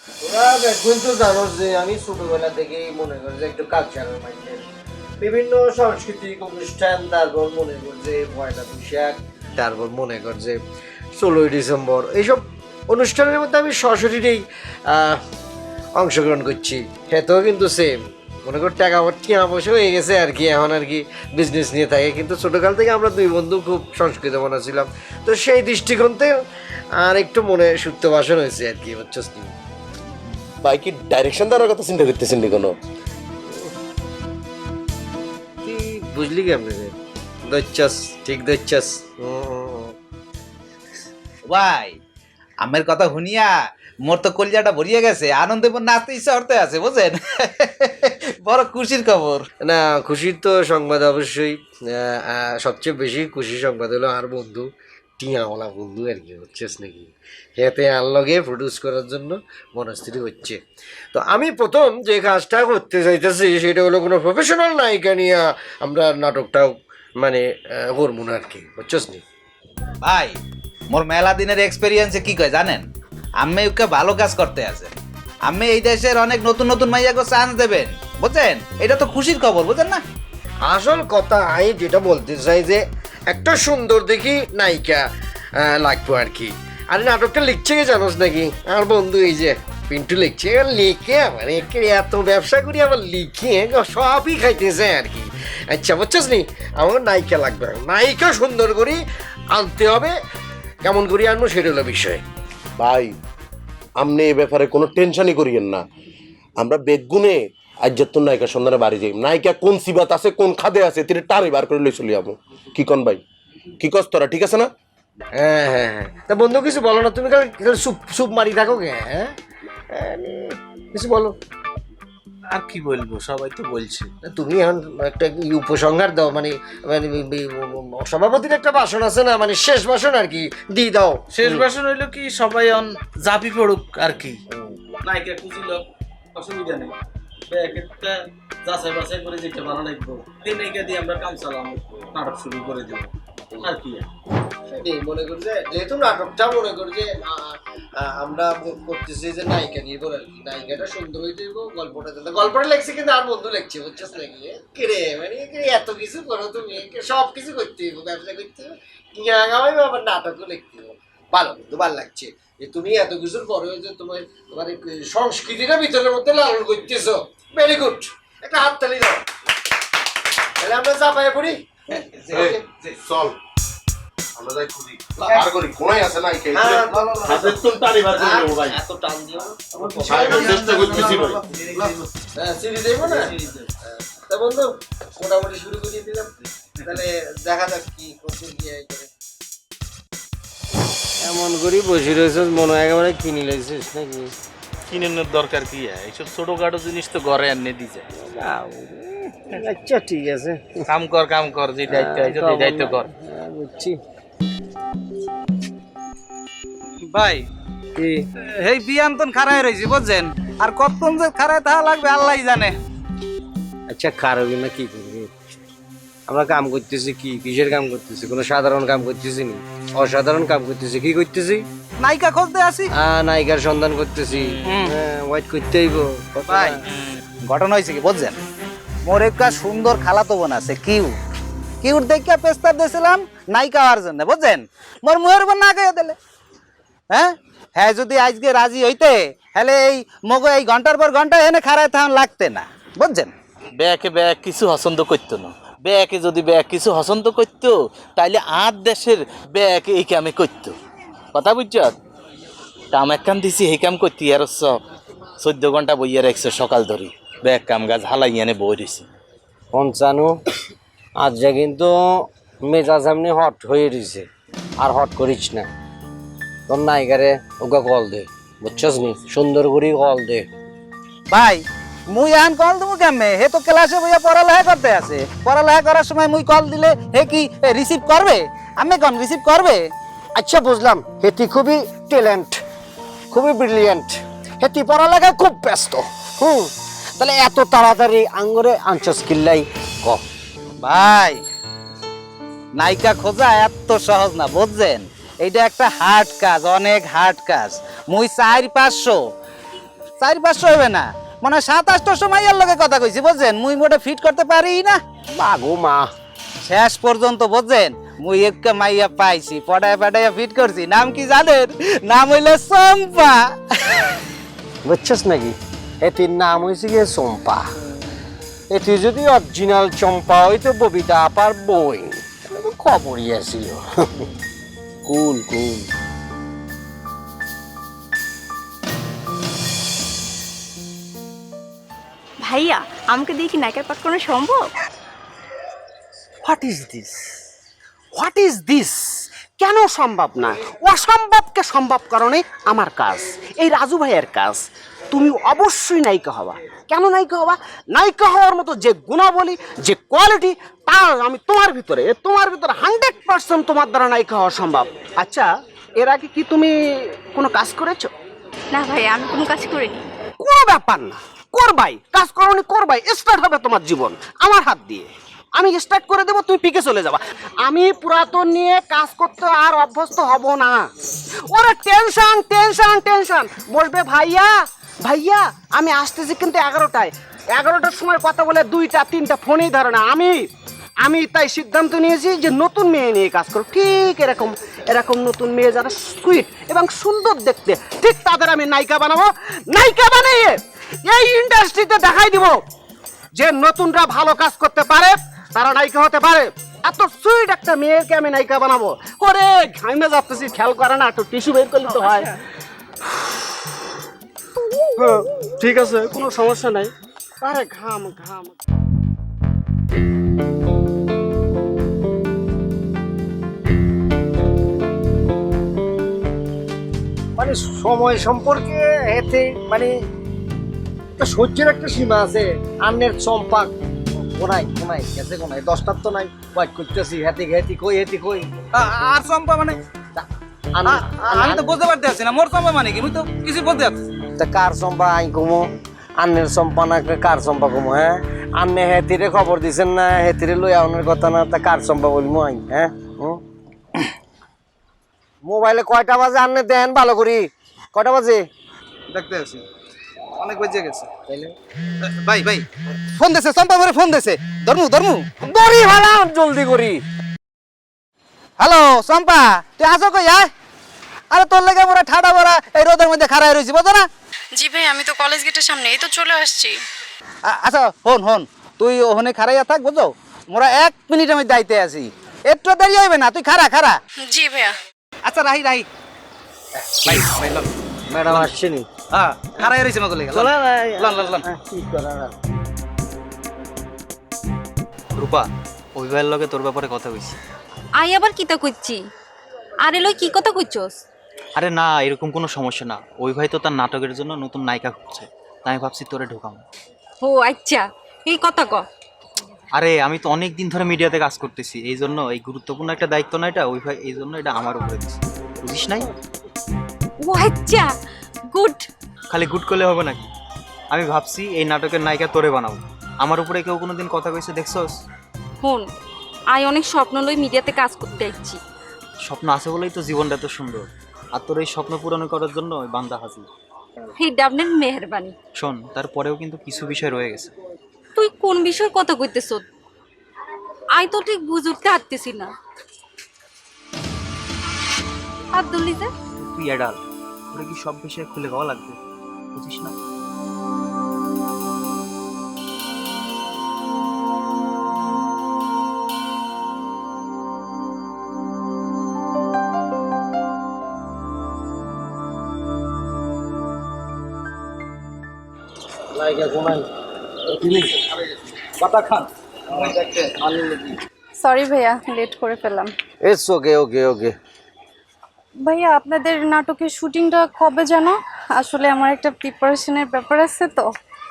ওরা দেখবেন তো জানো যে আমি ছোটবেলা থেকেই মনে করি যে একটু কালচারাল মাইন্ডের, বিভিন্ন সাংস্কৃতিক অনুষ্ঠান, তারপর মনে কর যে পয়লা বৈশাখ, তারপর মনে কর যে 16ই ডিসেম্বর, এইসব অনুষ্ঠানের মধ্যে আমি সশরীরেই অংশগ্রহণ করছি। সেটাও কিন্তু সেম মনে কর টাকা পয়সা হয়ে গেছে আর কি, এখন আর কি বিজনেস নিয়ে থাকে, কিন্তু ছোটোকাল থেকে আমরা দুই বন্ধু খুব সংস্কৃত মনে ছিলাম। তো সেই দৃষ্টিকোণ থেকে আর একটু মনে সুপ্ত বাসন হয়েছে আর কি, বুঝছস নি? ভাই কি ডাইরেকশন দেওয়ার কথা চিন্তা করতেছেন নি কোনো? তুই বুঝলি কেমন রে? দচ্ছাস, ঠিক দচ্ছাস। ভাই আমের কথা শুনিয়া মোর তো কলিজাটা ভরিয়ে গেছে, আনন্দে মোর নাচতে ইচ্ছা করতে আছে, বুঝছেন? বড় খুশির খবর। না, খুশির তো সংবাদ অবশ্যই। সবচেয়ে বেশি খুশির সংবাদ হলো আর বন্ধু, টিয়াওয়ালা বন্ধু আর কি, হচ্ছেস নাকি? হেতে আনলগে প্রডিউস করার জন্য মনস্থির হচ্ছে। তো আমি প্রথম যে কাজটা করতে চাইতেছি সেটা হলো কোনো প্রফেশনাল নায়িকা নিয়ে আমরা নাটকটাও মানে করবো না আর কি, বুঝছস নি? ভাই মোর মেলা দিনের এক্সপেরিয়েন্সে কি কয় জানেন, আমি ওকে ভালো কাজ করতে আছে, আমি এই দেশের অনেক নতুন নতুন মাইয়াকে চান্স দেবেন, বুঝছেন? এটা তো খুশির খবর, বুঝছেন না? আসল কথা আমি যেটা বলতে চাই যে একটা সুন্দর দেখি নায়িকা লাগবো আর কি। আর নাটকটা লিখছে কি জানোস নাকি? আমার বন্ধু এই যে পিন্টু লিখছে, লিখে আমার এত ব্যবসা করি, আবার লিখে সবই খাইতেছে আর কি। আচ্ছা বুঝছিস নি, আমার নায়িকা লাগবে, নায়িকা সুন্দর করে আনতে হবে। কেমন করে আনবো সেটা হলো বিষয়। ভাই আপনি এ ব্যাপারে কোনো টেনশনই করিয়েন না, আমরা বেগুনে আজ্জাত্তর নায়িকার সন্ধানে বাড়ি যাই। নায়িকা কোন সিবাত আছে, কোন খাদে আছে, তিনি টারে বার করে লই চলি যাবো। কি কন ভাই, কি কস তোরা, ঠিক আছে না? হ্যাঁ হ্যাঁ হ্যাঁ, তা বন্ধু কিছু বলো না, তুমি খালি সুপ সুপ মারি থাকো কে? হ্যাঁ কিছু বলো। আর কি বলবো, সবাই তো বলছে। তুমি এখন একটা উপসংহার দাও, মানে মানে সভাপতির একটা ভাষণ আছে না, মানে শেষ ভাষণ আর কি, দিয়ে দাও। শেষ ভাষণ হইলো কি, সবাই জাপি পড়ুক আর কি। নায়িকা খুঁজিল, অসুবিধা নেই, একটা যাচাই বাছাই করে যেটা ভালো লাগবো এই নায়িকা দিয়ে আমরা কাম চালাম, নাটক শুরু করে দেবো আর কি। মনে করি যে যেহেতু নাটকটা মনে করি যে আমরা করতেছি যে নায়িকা নিয়ে বলে আর কি, নায়িকাটা সুন্দর হয়ে যাবো, গল্পটা লেখছে কিন্তু আর বন্ধু লেখছে, বুঝছিস নাকি? কিরে মানে এত কিছু করো তুমি, সব কিছু করতে হইব, ব্যবসা করতে হবে, আবার নাটকও লিখতে হবে। ভালো, কিন্তু ভালো লাগছে যে তুমি এত কিছুর পরে যে তোমার তোমার সংস্কৃতিটা ভিতরের মধ্যে লালন করতেছো। ভেরি গুড, একটা হাততালি দাও। তাহলে আমরা চাপাই পড়ি, চল আমরা যাই খুঁজি, আর করি কোনাই আছে নায়িকা, হাতের তুল টানি বার করে দেবো ভাই। এত টান দিও না, চেষ্টা করতেছি ভাই। হ্যাঁ সিঁড়ি দেবো না। তা বন্ধু মোটামুটি শুরু করে দিলাম, তাহলে দেখা যাক কি করতে গিয়ে করে। এমন করি বসে রয়েছিস, মনে হয় একেবারে কিনে লাইছিস নাকি? কিনের দরকার কি, এইসব ছোটখাটো জিনিস তো ঘরে এনে দিয়ে যায়। আচ্ছা ঠিক আছে, কাম কর, যে দায়িত্ব আছে সেই দায়িত্ব কর। বুঝছি। ভাই কি এই বিয়ান্তন খাড়ায় রয়েছি, বুঝছেন? আর কতক্ষণ যে খাড়ায় থাকা লাগবে আল্লাহই জানে। আচ্ছা খারাপই না, কি করবি? আমরা কাম করতেছি, কি কিসের কাম করতেছি? কোনো সাধারণ কাম করতেছি নি, অসাধারণ কাম করতেছি। কি করতেছি? নায়িকা খুঁজতে আসি নায়িকার সন্ধান করতেছি। ওয়াইট করতে হইব ভাই। ঘটনা হয়েছে কি বুঝছেন, মোর একটা সুন্দর খালাতো বোন আছে, কিউট দেখিয়া পেস্তার দিয়েছিলাম নায়িকা হওয়ার জন্য, বুঝছেন? মোর মুহের বোন না গাইয়া দিলে। হ্যাঁ হ্যাঁ, যদি আজকে রাজি হইতে হলে এই মগো এই ঘন্টার পর ঘন্টা এনে খাড়ায় তখন লাগতে না, বুঝছেন? ব্যাগ কিছু পছন্দ করতো না, ব্যাগে যদি ব্যাগ কিছু পছন্দ করতো তাইলে আর দেশের ব্যাগ এই কামে করতো, কথা বুঝছ? কাম এক কাম দিছি এই কাম করতি, আর 14 ঘন্টা বইয়া রাখছে সকাল ধরে, ব্যাগ কাম গাছ হালাই এনে বই দিছি। পঞ্চানু আজ যা কিন্তু মেজাজ এমনি হট হয়ে রয়েছে, আর হট করিস না। তোর নায়িকারে ওকে কল দে, বুঝছস নি? সুন্দর করে কল দে। ভাই মুই এখন কল দেবো কেমনে? হে তো ক্লাসে বইয়া পড়ালেখা করতে আছে, পড়ালেখা করার সময় মুই কল দিলে হে কি রিসিভ করবে? আমি কোন রিসিভ করবে? আচ্ছা বুঝলাম, হেতি খুবই ট্যালেন্ট, খুবই ব্রিলিয়েন্ট, হেতি পড়ালেখা খুব ব্যস্ত। তাহলে এত তাড়াতাড়ি আঙ্গুরে আনছস কিল্লাই ক? ভাই নায়িকা খোঁজা এত সহজ না, বুঝছেন? এইটা একটা হার্ড কাজ, অনেক হার্ড কাজ। মুই 4-500 4-500 হবে না, মানে 7-800 মাইয়ার লগে কথা কইছি বুঝছেন, মুই মোটা ফিট করতে পারি না। মা গো মা, শেষ পর্যন্ত বুঝছেন মুই একটা মাইয়া পাইছি, পটায় পটায় ফিট করছি। নাম কি জানেন? নাম হইলো চম্পা। বুঝছস নাকি, এটির নাম হয়েছে গিয়ে চম্পা। এটি যদি অরিজিনাল চম্পা হইতো ববিতা আপার বই, খবরই আসিল। কুল কুল। ভাইয়া আমাকে দিয়ে কি নায়িকার পাঠ করানো সম্ভব? What is this, what is this? কেন সম্ভব না? অসম্ভবকে সম্ভব করণে আমার কাজ, এই রাজু ভাইয়ের কাজ। তুমি অবশ্যই নায়িকা হবা। কেন নায়িকা হবা? নায়িকা হওয়ার মতো যে গুণাবলী, যে কোয়ালিটি, তা আমি তোমার ভিতরে 100% তোমার দ্বারা নায়িকা হওয়া সম্ভব। আচ্ছা, এর আগে কি তুমি কোনো কাজ করেছো? না ভাইয়া, আমি কোনো কাজ করিনি। কোনো ব্যাপার না, করবাই, কাজ করনি করবাই, স্টার্ট হবে তোমার জীবন আমার হাত দিয়ে। আমি স্টার্ট করে দেবো, তুমি পিকে চলে যাবা। আমি পুরাতন নিয়ে কাজ করতে আর অভ্যস্ত হব না। ওরা টেনশন টেনশন টেনশন বলবে, ভাইয়া ভাইয়া আমি আসতেছি কিন্তু 11টার সময় কথা বলে 2টা-3টা ফোনেই ধরে না। আমি তাই সিদ্ধান্ত নিয়েছি যে নতুন মেয়ে নিয়ে কাজ করো। ঠিক এরকম নতুন মেয়ে যারা সুইট এবং সুন্দর দেখতে, ঠিক তাদের আমি নায়িকা বানাবো। নায়িকা বানিয়ে এই ইন্ডাস্ট্রিতে দেখাই দিব যে নতুনরা ভালো কাজ করতে পারে, তারা নায়িকা হতে পারে। এত সুইট একটা মেয়েকে আমি নায়িকা বানাবো। ওরে ঘামে যাচ্তেছি, খেয়াল করে না, একটু টিস্যু বের করলে তো হয়। হ্যাঁ, ঠিক আছে, কোনো সমস্যা নাই। আরে ঘাম ঘাম। মানে সময় সম্পর্কে এতে মানে একটা সহ্যের একটা সীমা আছে। আন্নের চম্পা কোনাই গেছে, কোনাই 10টার তো নাই, ওয়াইট করতেছি, হেতি কই। আর চম্পা মানে আমি তো বুঝতে পারতেছি না, মোর চম্পা মানে কি, আমি তো কিছু বলতে পারছি। তা কার চম্পা আই কমো? আন্নের চম্পা না কার চম্পা কমো? হ্যাঁ, আন্নে হেতিরে খবর দিছেন না, হেতিরে লই আউনের কথা না, তা কার চম্পা বলবো আই? হ্যাঁ, মোবাইলে কয়টা বাজে আন্নে দেন ভালো করি, কয়টা বাজে দেখতে আছি, অনেক বেজে গেছে। ভাই ফোন দিছে, চম্পা করে ফোন দিছে। ধর্মু দড়ি ভাড়া জলদি করি। হ্যালো চম্পা, তুই আসো কই? আরে তোর লেগে মোরা ঠাডা বড়া এই রোদের মধ্যে খাড়াই রয়েছি, বুঝো না? জি ভাই, আমি তো কলেজ গেটের সামনে, এই তো চলে আসছি। আচ্ছা হন তুই ওখানে খাড়াইয়া থাক, বুঝো? মোরা 1 মিনিটের মধ্যে আইতে আছি, একটু দেরি হইবে না, তুই খাড়া। জি ভাইয়া। আচ্ছা রাহি ভাই লন। ম্যাডাম আসছেনি? হ্যাঁ, খাড়াই রয়েছে মতো লেগে। চলে লন। কি করার আর? রূপা, ওই ভাইয়ের লগে তোর ব্যাপারে কথা কইছি। আই আবার কিতা কইছি? আরে লই কি কথা কইছস? আরে না, এরকম কোনো সমস্যা না। ওই ভাই তো তার নাটকের জন্য নতুন নায়িকা খুঁজছে, তাই আমি ভাবছি তোরে ঢোকাম। ও আচ্ছা, এই কথা ক। আরে আমি তো অনেক দিন ধরে মিডিয়াতে কাজ করতেছি, এই জন্য এই গুরুত্বপূর্ণ একটা দায়িত্ব না এটা, ওই ভাই এই জন্য এটা আমার উপরে দিচ্ছে, বুঝিস নাই? ও আচ্ছা, গুড। খালি গুড করলে হবে নাকি? আমি ভাবছি এই নাটকের নায়িকা তোরে বানাবো। আমার উপরে কেউ কোনোদিন কথা কইছে দেখছস? হন, আই অনেক স্বপ্ন লই মিডিয়াতে কাজ করতে আইছি। স্বপ্ন আছে বলেই তো জীবনটা এত সুন্দর, আর তোর এই স্বপ্ন পূরণ করার জন্য ওই বান্দা হাজির। হে ডাবনের মেহেরবানি। শোন, তারপরেও কিন্তু কিছু বিষয় রয়ে গেছে। তুই কোন বিষয়ে কথা কইতেছ? আই তো ঠিক বুঝতে পারতেছি না। আর দুলি যে তুই অ্যাডাল্ট, তোরে কি সব বিষয়ে খুলে গাওয়া লাগবে, বুঝিস না? লাইকা কোনাই সরি ভাইয়া, লেট করে ফেললাম। It's okay. ভাইয়া আপনাদের নাটকের শুটিংটা কবে জানো? আসলে আমার একটা প্রিপারেশনের ব্যাপার আছে তো,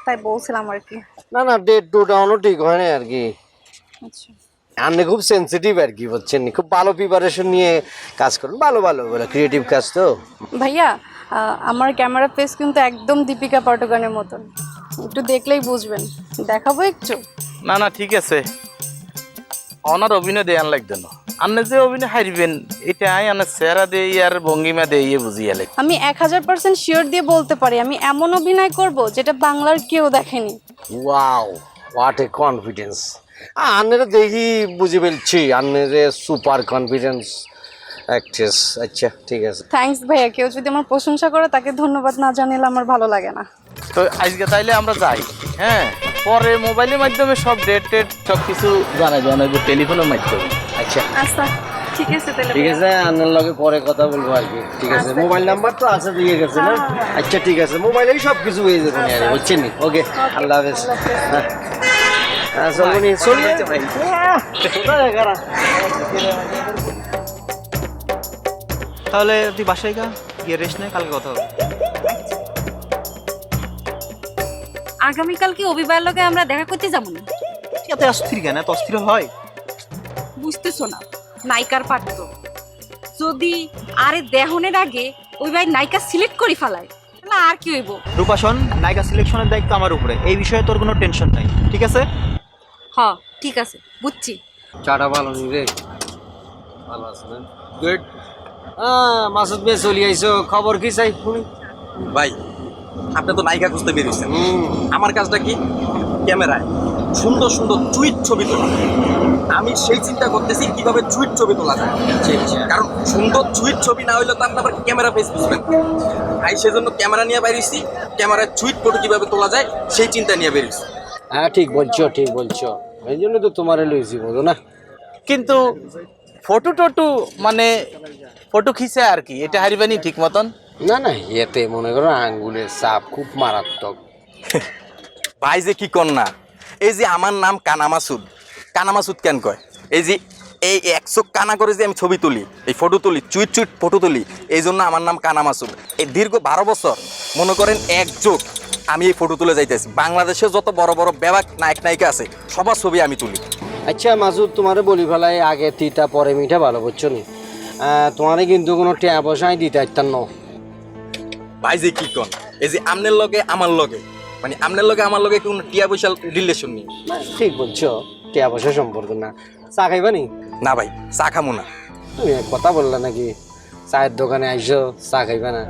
তাই বলছিলাম আর কি। না ডেট টু ডাউনও ঠিক হয় না আর কি। আচ্ছা, আপনি খুব সেন্সিটিভ আর কি, বুঝছেন? খুব ভালো প্রিপারেশন নিয়ে কাজ করুন, ভালো ক্রিয়েটিভ কাজ তো। ভাইয়া আমার ক্যামেরা ফেস কিন্তু একদম দীপিকা পাডুকোনের মতন, একটু দেখলেই বুঝবেন। দেখাবো একটু? না ঠিক আছে, অনার অভিনয় দেয়ান লাগবে না। আপনি যে অভিনয় হারবেন এটা আনার চেহারা দিয়ে আর ভঙ্গিমা দিয়ে বুঝিয়ালে। আমি 1000% শিওর দিয়ে বলতে পারি আমি এমন অভিনয় করব যেটা বাংলার কেউ দেখেনি। Wow, what a confidence. আন্নারে দেখি বুঝে ফেলছি, আন্নারে সুপার কনফিডেন্স অ্যাক্ট্রেস। আচ্ছা ঠিক আছে। থ্যাঙ্কস ভাইয়া, কেউ যদি আমার প্রশংসা করে তাকে ধন্যবাদ না জানালে আমার ভালো লাগে না। তো আজকে তাইলে আমরা যাই, হ্যাঁ, পরে মোবাইলের মাধ্যমে সব ডেট সব কিছু জানা যায়, টেলিফোনের মাধ্যমে। আচ্ছা আচ্ছা ঠিক আছে তাহলে ঠিক ভাইয়া। আছে, আন্নার লগে পরে কথা বলবো আর কি। ঠিক আছে, মোবাইল নাম্বার তো আছে দিয়ে গেছে না? আচ্ছা ঠিক আছে, মোবাইলেই সব কিছু হয়ে যাবে আরে, বুঝছেন নি? ওকে, আল্লাহ হাফেজ। হ্যাঁ চলবো নি, চলিয়ে কোথায় এগারা? তাহলে তুই বাসায় গিয়ে রেস্ট নে, কালকে কথা হবে। আগামীকাল কি অভিবায়ের লগে আমরা দেখা করতে যাবো না? এত অস্থির কেন? এত অস্থির হয়? বুঝতেছো না, নায়িকার পারত যদি আরে দেহনের আগে ওই ভাই নায়িকা সিলেক্ট করে ফেলায় তাহলে আর কি হইব? রূপাশন, নায়িকা সিলেকশনের দায়িত্ব আমার উপরে, এই বিষয়ে তোর কোনো টেনশন নাই, ঠিক আছে? হ ঠিক আছে, বুঝছি। চাটা ভালো নি রে? ভালো আছে না? গুড। মাসুদ ভাই চলি আইছো, খবর কি চাই শুনি? ভাই আপনি তো নায়িকা খুঁজতে বেরিয়েছেন, আমার কাজটা কি? ক্যামেরায় সুন্দর সুন্দর টুইট ছবি তোলা। আমি সেই চিন্তা করতেছি কিভাবে টুইট ছবি তোলা যায়, কারণ সুন্দর টুইট ছবি না হইলে তো আপনি আবার ক্যামেরা ফেস বুঝবেন। আমি সেজন্য ক্যামেরা নিয়ে বেরিয়েছি, ক্যামেরায় টুইট ফটো কিভাবে তোলা যায় সেই চিন্তা নিয়ে বেরিয়েছি। হ্যাঁ ঠিক বলছো, ঠিক বলছো, এই জন্য তো তোমারে লইছি, বলো না? কিন্তু ফটো টটু মানে ফটো খিচে আর কি, এটা হারিবানি ঠিক মতন। না না, এতে মনে করো আঙ্গুলের চাপ খুব মারাত্মক। ভাই যে কি কর না, এই যে আমার নাম কানা মাসুদ, কানা মাসুদ কেন কয়? এই যে এই 100 কানা করে যে আমি ছবি তুলি, এই ফটো তুলি, চুইট চুইট ফটো তুলি, এই জন্য আমার নাম কানা মাসুদ। এই দীর্ঘ 12 বছর মনে করেন এক যোগ আমি এই ফটো তুলে যাইতেছি। বাংলাদেশে যত বড় বড় বেবাক নায়ক নায়িকা আছে সবার ছবি আমি তুলি। আচ্ছা মাসুদ, তোমারে বলি ফেলাই, আগে তিতা পরে মিঠা, ভালো বুঝছো নি? তোমারে কিন্তু কোনো টিয়া পয়সাই দিতে পারতাম না। ভাই যে কি কন, এই যে আমনের লগে আমার লগে, মানে আমনের লগে আমার লগে কোনো টিয়া পয়সা রিলেশন নেই। ঠিক বলছো, টিয়া পয়সা সম্পর্ক না। চা খাইবা নি? না ভাই, চা খামো না। তুমি এক কথা বললা নাকি চায়ের দোকানে আইসো, চা খাইবা না?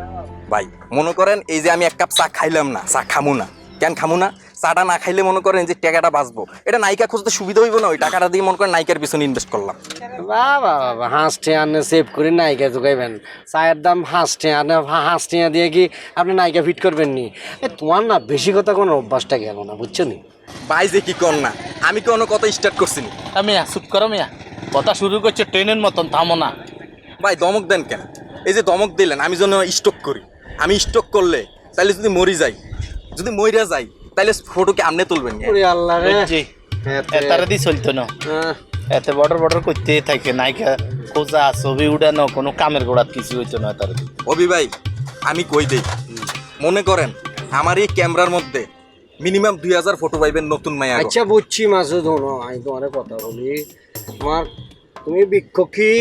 ভাই মনে করেন এই যে আমি এক কাপ চা খাইলাম না, চা খামু না। কেন খামু না? চাটা না খাইলে মনে করেন যে টাকাটা বাঁচবো, এটা নায়িকা খুঁজতে সুবিধা হইব না? ওই টাকাটা দিয়ে মনে করেন নায়িকার পিছনে ইনভেস্ট করলাম। বাবা বাবা, হাঁস টিয়া আনে সেভ করে নায়িকা জোগাইবেন? চায়ের দাম হাঁস টিয়া, হাঁস টিয়া দিয়ে কি আপনি নায়িকা ফিট করবেন নি? তোমার না বেশি কথা কোনো অভ্যাসটা গেল না, বুঝছো নি? ভাই যে কি কর না, আমি কোনো কথা স্টার্ট করছি নি। আমি চুপ করো মিয়া, কথা শুরু করছে ট্রেনের মতন, থামো না। ভাই দমক দেন কেন? এই যে দমক দিলেন, আমি যেন স্টক করি। আমি স্টক করলে তাহলে যদি মরি যাই, যদি মরিয়া যাই, তাহলে ফটোকে আমনে তুলবেন। ওরে আল্লাহ রে, বুঝছি, এতারা দিয়ে চলতো না, এতে বর্ডার বর্ডার করতে থাকে, নায়িকা খোঁজা ছবি উঠানো কোনো কামের গোড়াত কিছু হইতো না তার। অভি ভাই আমি কই দেই, মনে করেন আমার এই ক্যামেরার মধ্যে মিনিমাম 2000 ফটো পাইবেন নতুন মায়া। আচ্ছা বুঝছি মাসুদ, হনো আমি তোমার কথা বলি, তোমার তুমি বিক্ষোভী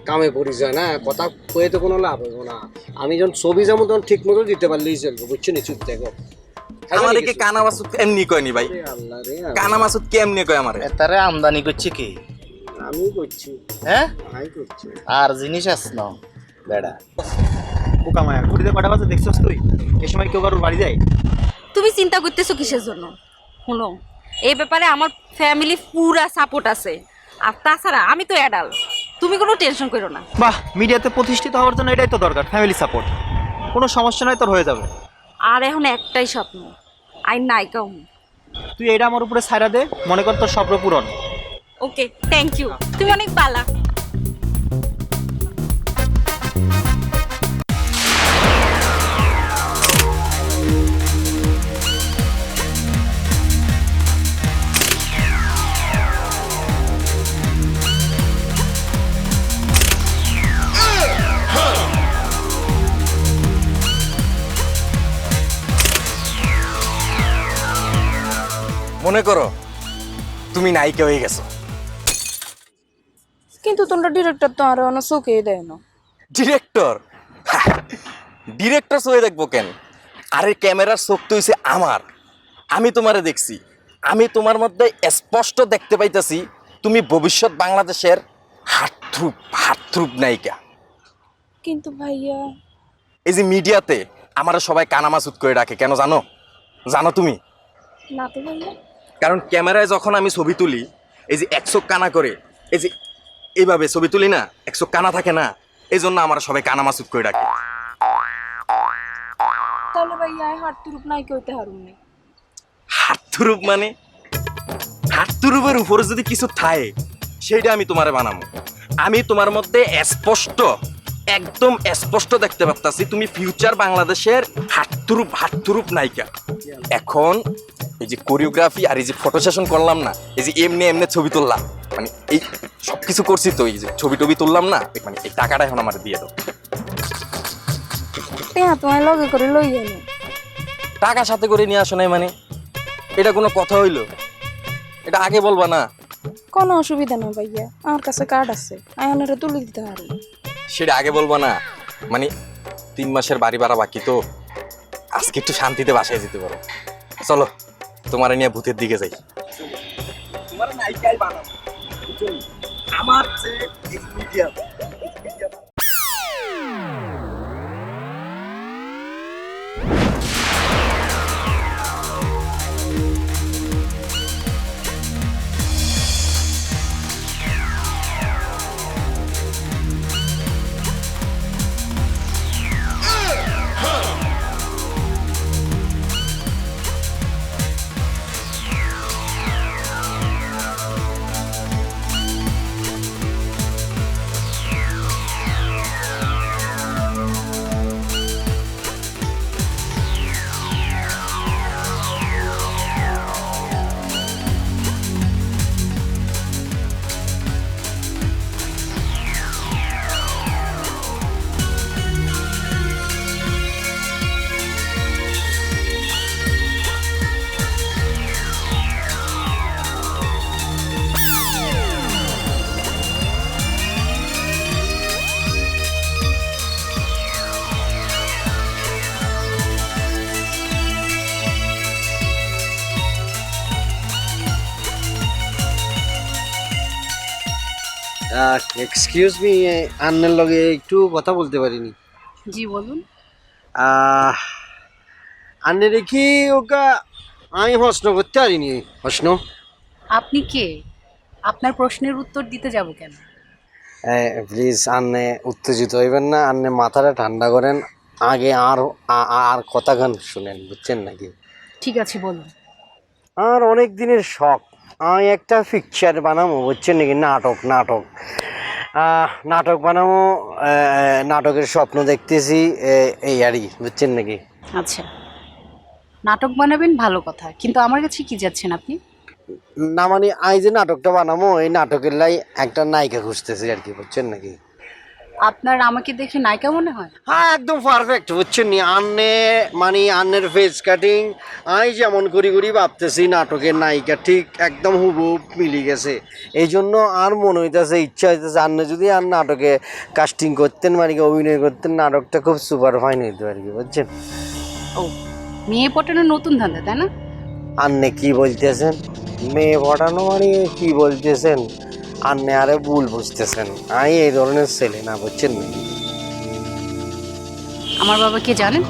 কামে পরিচয় না, কথা কয়ে তো কোনো লাভ হইব না। আমি যখন ছবি যেমন তখন ঠিক মতো দিতে পারলেই চলবো, বুঝছো নি? চুপ থাকো। আমার একে কানা মাসুদ এমনি কয়নি ভাই, আল্লাহ রে, কানা মাসুদ কেমনি কয় আমারে? এতারে আমদানি করছে কি? আমি করছি, হ্যাঁ, আমি করছি। আর জিনিস আস না বেড়া। বোকা মায়া, ঘুরিতে কটা বাজে দেখছস তুই? এই সময় কেউ কারোর বাড়ি যায়? তুমি চিন্তা করতেছো কিসের জন্য? শুনো, এই ব্যাপারে আমার ফ্যামিলি পুরা সাপোর্ট আছে, আর তাছাড়া আমি তো অ্যাডাল্ট, তুমি কোনো টেনশন করো না। বাহ, মিডিয়াতে প্রতিষ্ঠিত হওয়ার জন্য এটাই তো দরকার, ফ্যামিলি সাপোর্ট। কোনো সমস্যা নয়, তোর হয়ে যাবে। আর এখন একটাই স্বপ্ন, আই নায়িকা হই। তুই এটা আমার উপরে ছাইরা দে, মনে কর তোর স্বপ্ন পূরণ। ওকে, থ্যাংক ইউ, তুমি অনেক বালা। মনে করো তুমি নায়িকা হয়ে গেছো। কিন্তু তোমরা ডিরেক্টর তো আরো অনেক চোখেই দেয় না। ডিরেক্টর? ডিরেক্টর হয়ে দেখবো কেন? আরে ক্যামেরার চোখ তো হইছে আমার, আমি তোমারে দেখছি, আমি তোমার মধ্যে স্পষ্ট দেখতে পাইতেছি তুমি ভবিষ্যৎ বাংলাদেশের হার্টথ্রুপ নায়িকা। কিন্তু ভাইয়া এই যে মিডিয়াতে আমার সবাই কানামাসুদ করে ডাকে, কেন জানো? জানো তুমি? না তো ভাইয়া। কারণ ক্যামেরায় যখন আমি ছবি তুলি, এই যে 100 কানা করে, এই যে এইভাবে ছবি তুলি না, 100 কানা থাকে না, এই জন্য আমার সবাই কানামাসুদ করে ডাকে। তাহলে ভাইয়া হাঁটতুরুপ নাই কইতে হারুমনি। হার্টথ্রুপ মানে হার্টথ্রুপের উপরে যদি কিছু থাকে সেইটা আমি তোমারে বানাবো। আমি তোমার মধ্যে একদম স্পষ্ট দেখতে পাচ্ছি তুমি ফিউচার বাংলাদেশের হার্টথ্রুপ নায়িকা। এখন এই যে কোরিওগ্রাফি আর এই যে ফটো সেশন করলাম না, এই যে এমনি ছবি তুললাম, মানে এই সবকিছু করছি তো, এই যে ছবি টবি তুললাম না, মানে এই টাকাটা এখন আমার দিয়ে দাও। তোমার লগে করে লই এলো। টাকা সাথে করে নিয়ে আসো নাই মানে? এটা কোনো কথা হইলো? এটা আগে বলবা না? কোনো অসুবিধা না ভাইয়া, আমার কাছে কার্ড আছে, আয়নারে তুলে দিতে পারো। সেটা আগে বলবো না মানে? 3 মাসের বাড়ি ভাড়া বাকি তো, আজকে একটু শান্তিতে বাসায় যেতে পারো। চলো তোমার নিয়ে ভূতের দিকে যাই। আমার এক্সকিউজ মি, আন্নের লগে একটু কথা বলতে পারিনি। জি বলুন। আন্নের কি ওকা আমি প্রশ্ন করতে পারিনি। প্রশ্ন আপনি কে? আপনার প্রশ্নের উত্তর দিতে যাব কেন? প্লিজ আন্নে উত্তেজিত হইবেন না, আন্নে মাথাটা ঠান্ডা করেন, আগে আর কথা গান শুনেন, বুঝছেন নাকি? ঠিক আছে বলুন। আর অনেক দিনের শখ, আমি একটা পিকচার বানাবো, বুঝছেন নাকি? নাটক বানাবো, নাটকের স্বপ্ন দেখতেছি, এই আরই, বুঝছেন নাকি? আচ্ছা, নাটক বানাবেন ভালো কথা, কিন্তু আমার কাছে কি যাচ্ছেন আপনি? না মানে আই যে নাটকটা বানাবো, এই নাটকের লাই একটা নায়িকা খুঁজতেছি আর কি, বুঝছেন নাকি? আপনার আমাকে দেখে নায়িকা মনে হয়? হ্যাঁ একদম পারফেক্ট, বুঝছেন নি? আন্নের ফেস কাটিং আমি যেমন করি ভাবতেছি নাটকের নায়িকা ঠিক একদম হুবহুব মিলি গেছে। এই জন্য আর মনে হইতেছে, ইচ্ছা হইতেছে আন্নে যদি আর নাটকে কাস্টিং করতেন, মানে অভিনয় করতেন, নাটকটা খুব সুপার ফাইন হইতো আর কি, বুঝছেন? ও, মেয়ে পটানোর নতুন ধান্দা তাই না? আন্নে কি বলতেছেন? মেয়ে পটানো মানে কি বলতেছেন? আন্নে আরে ভুল বুঝতেছেন, আমি এই ধরনের ছেলে না, বুঝছেন না? আমার বাবাকে জানেন?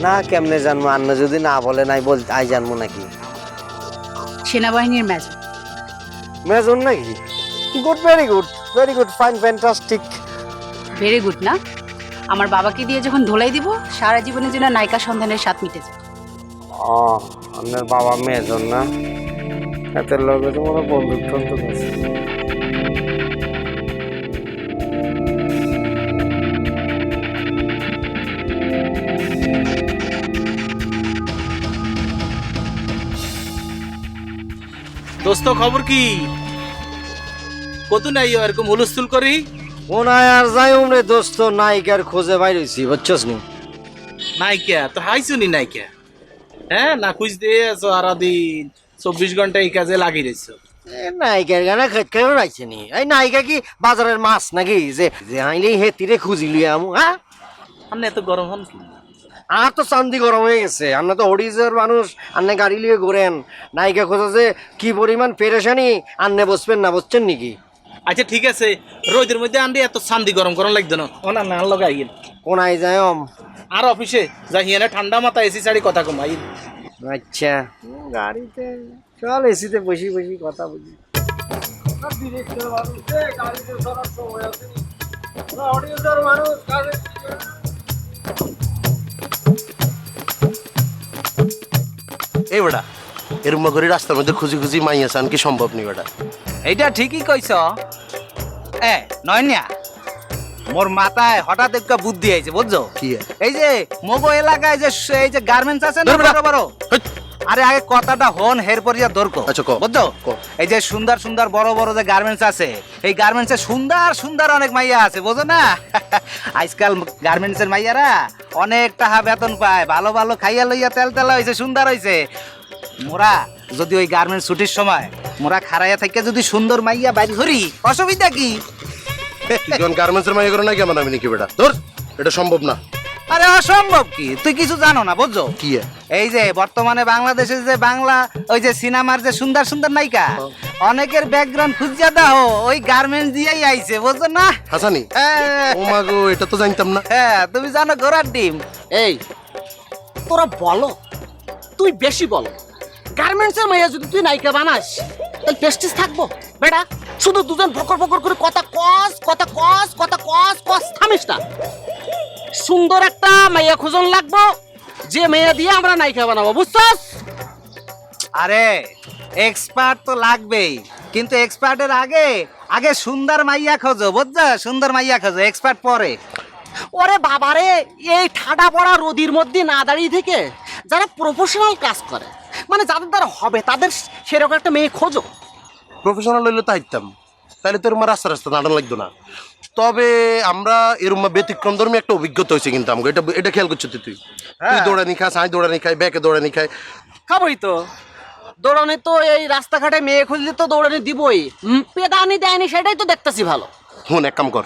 না, কেমনে জানবো? আন্নে যদি না বলে নাই বলতে আই জানবো নাকি? সেনাবাহিনীর মেজর। মেজন নাকি? Good, very good, fine, fantastic. Very good না? আমার বাবাকে দিয়ে যখন ধোলাই দিব, সারা জীবনের জন্য নায়িকা সন্ধানের স্বাদ মিটে যায়। আপনার বাবা মেজন না? এত লোকে তো মনে বন্ধুত্ব আছে। দোস্ত খবর কি? কত নাই এরকম হুলস্থুল করি? ওনায় আর যাই উমরে দোস্ত, নায়িকার খোঁজে বাইরেছি, বুঝছস নি? নায়িকা তো হাইছুনি নায়িকা, হ্যাঁ না খুঁজ দিয়ে আছো সারাদিন, 24 ঘন্টা এই কাজে লাগিয়ে রয়েছো। নায়িকার গানা খেয়ে রাখছে নি? এই নায়িকা কি বাজারের মাছ নাকি যে আইলেই হে তীরে খুঁজি লুই আমু? হ্যাঁ, আপনি এত গরম হন কি? আর তো চান্দি গরম হয়ে গেছে, আমরা তো হরিজের মানুষ, আন্নে গাড়ি লিয়ে ঘোরেন, নায়িকা খোঁজা যে কি পরিমাণ পেরেশানি, আন্নে বসবেন না, বুঝছেন নাকি? আচ্ছা ঠিক আছে, রোদের মধ্যে আনবি, এত শান্তি গরম গরম লাগতো না। ও না না লগে আইন কোনায় যাই আর অফিসে যা হিয়ানে ঠান্ডা মাথা এসি ছাড়ি কথা কম আইন। আচ্ছা গাড়িতে চল, এসিতে বসি বসি কথা বলি। এই বেটা এরম করে রাস্তার মধ্যে খুঁজি খুঁজি মাইয়া চান কি সম্ভব নেই বেটা? এইটা ঠিকই কইছ। নয়নিয়া, মোর মাথায় হঠাৎ একটা বুদ্ধি আইছে বুঝছো? কি এই যে মগো এলাকায় যে এই যে গার্মেন্টস আছে না বড় বড়, আরে আগে কথাটা হন হের পরিয়া দরকো। আচ্ছা, ক। বুঝছো? ক। এই যে সুন্দর সুন্দর বড় বড় যে গার্মেন্টস আছে, এই গার্মেন্টসে সুন্দর সুন্দর অনেক মাইয়া আছে, বুঝো না? আজকাল গার্মেন্টসের মাইয়ারা অনেক টাকা বেতন পায়, ভালো ভালো খাইয়া লইয়া তেল তেলা হয়েছে, সুন্দর হয়েছে। মোরা যদি ওই গার্মেন্টস ছুটির সময় মোরা খারাইয়া থেকে যদি সুন্দর মাইয়া বাইর করি, অসুবিধা কি? যখন গার্মেন্টসের মাইয়া করে না কেমন আমি নাকি বেটা? ধর, এটা সম্ভব না। আরে অসম্ভব কি? তুই কিছু জানো না বুঝছো? কি এই যে বর্তমানে বাংলাদেশে যে বাংলা ওই যে সিনেমার যে সুন্দর সুন্দর নায়িকা, অনেকের ব্যাকগ্রাউন্ড খুঁজিয়া দাও ওই গার্মেন্টস দিয়েই আইছে, বুঝছো না? হাসানি? ও মা গো, এটা তো জানতাম না। হ্যাঁ, তুমি জানো ঘোড়ার ডিম। এই তোরা বলো, তুই বেশি বল। গার্মেন্টসের মাইয়া যদি তুই নায়িকা বানাস তাহলে প্রেস্টিজ থাকবো বেটা? শুধু দুজন ফকর ফকর করে কথা কস কথা কস কথা কস কস থামিস না। সুন্দর একটা মাইয়া খুঁজন লাগবো, যে মেয়ে দিয়ে আমরা নায়িকা বানাবো, বুঝছস? আরে এক্সপার্ট তো লাগবেই, কিন্তু এক্সপার্টের আগে আগে সুন্দর মাইয়া খোঁজো, বুঝছো? সুন্দর মাইয়া খোঁজো, এক্সপার্ট পরে। ওরে বাবারে, এই ঠাডা পড়া রোদির মধ্যে না দাঁড়িয়ে থেকে যারা প্রফেশনাল কাজ করে, মানে যাদের দ্বারা হবে, তাদের সেরকম একটা মেয়ে খোঁজো। প্রফেশনাল হইলে তো আইতাম, তাহলে তো এরম রাস্তা রাস্তা দাঁড়ানো লাগতো না। তবে আমরা এরম ব্যতিক্রম ধর্মী একটা অভিজ্ঞতা হয়েছে কিন্তু আমাকে, এটা এটা খেয়াল করছো তুই? তুই দৌড়ানি খাস, আমি দৌড়ানি খাই, ব্যাকে দৌড়ানি খাই। খাবোই তো, দৌড়ানি তো এই রাস্তাঘাটে মেয়ে খুঁজলে তো দৌড়ানি দিবই, পেদানি দেয়নি সেটাই তো দেখতেছি ভালো। হুন, এক কাম কর,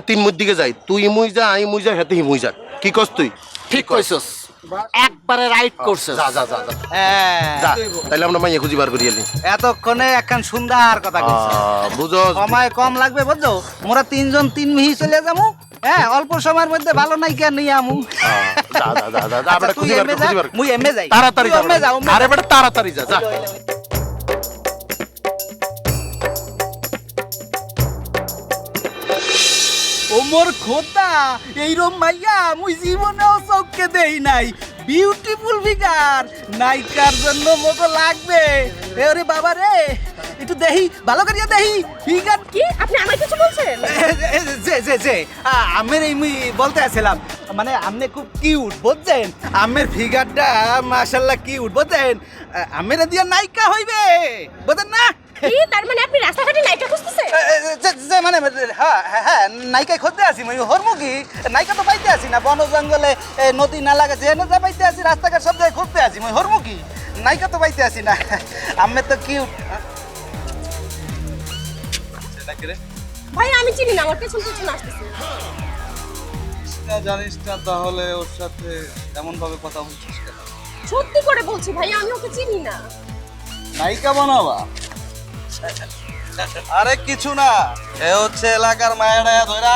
তিন মুর দিকে যাই, তুই মুই যা, আমি মুই যা, হেতে হি মুই যা। কি কস তুই? ঠিক কইছস, একবারে রাইট করছস। যা যা যা যা হ্যাঁ, যা, তাহলে আমরা মাইয়া খুঁজি বার করি এলি। এতক্ষণে একখান সুন্দর কথা কইছো। বুঝো, সময় কম লাগবে বুঝছো? মোরা তিনজন তিন মিহি চলে যাবো। হ্যাঁ, অল্প সময়ের মধ্যে ভালো নায়িকা নিয়ে আমু। যা যা যা যা, আচ্ছা, তুই এমে যা, মুই এমে যাই। তাড়াতাড়ি তুই এমে যাও। আরে বেটা তাড়াতাড়ি যা যা। ওমর খোদা, এইরম মাইয়া মুই জীবনেও চোখকে দেই নাই। বিউটিফুল ফিগার, নায়িকার জন্য মতো লাগবে। ওরে বাবা রে, একটু দেহি, ভালো করিয়া দেহি ফিগার। কি আপনি আমায় কিছু বলছেন? যে আমের এই মুই বলতে আসছিলাম, মানে আমনে খুব কিউট, বুঝছেন? আমের ফিগারটা মাশাআল্লাহ কিউট, বুঝছেন? আমের দিয়া নায়িকা হইবে, বুঝছেন না? কি তার মানে আপনি রাস্তাঘাটে নায়িকা খুঁজতেছেন? যে মানে হ্যাঁ হ্যাঁ, নায়িকা খুঁজতে আসি, মানে হরমুখী নায়িকা তো পাইতে আসি না, বন জঙ্গলে নদী নালা গেছে যা পাইতে আসি, রাস্তাঘাট সব জায়গায় খুঁজতে আসি, মানে হরমুখী নায়িকা তো পাইতে আসি না। আমি তো কিউট। ভাই আমি চিনি না, আমার পেছন পেছন আসতেছে। জানিস না তাহলে ওর সাথে এমন ভাবে কথা বলছিস কেন? সত্যি করে বলছি ভাই, আমি ওকে চিনি না। নায়িকা বানাবা? আরে কিছু না, এ হচ্ছে এলাকার মায়েরা ধরা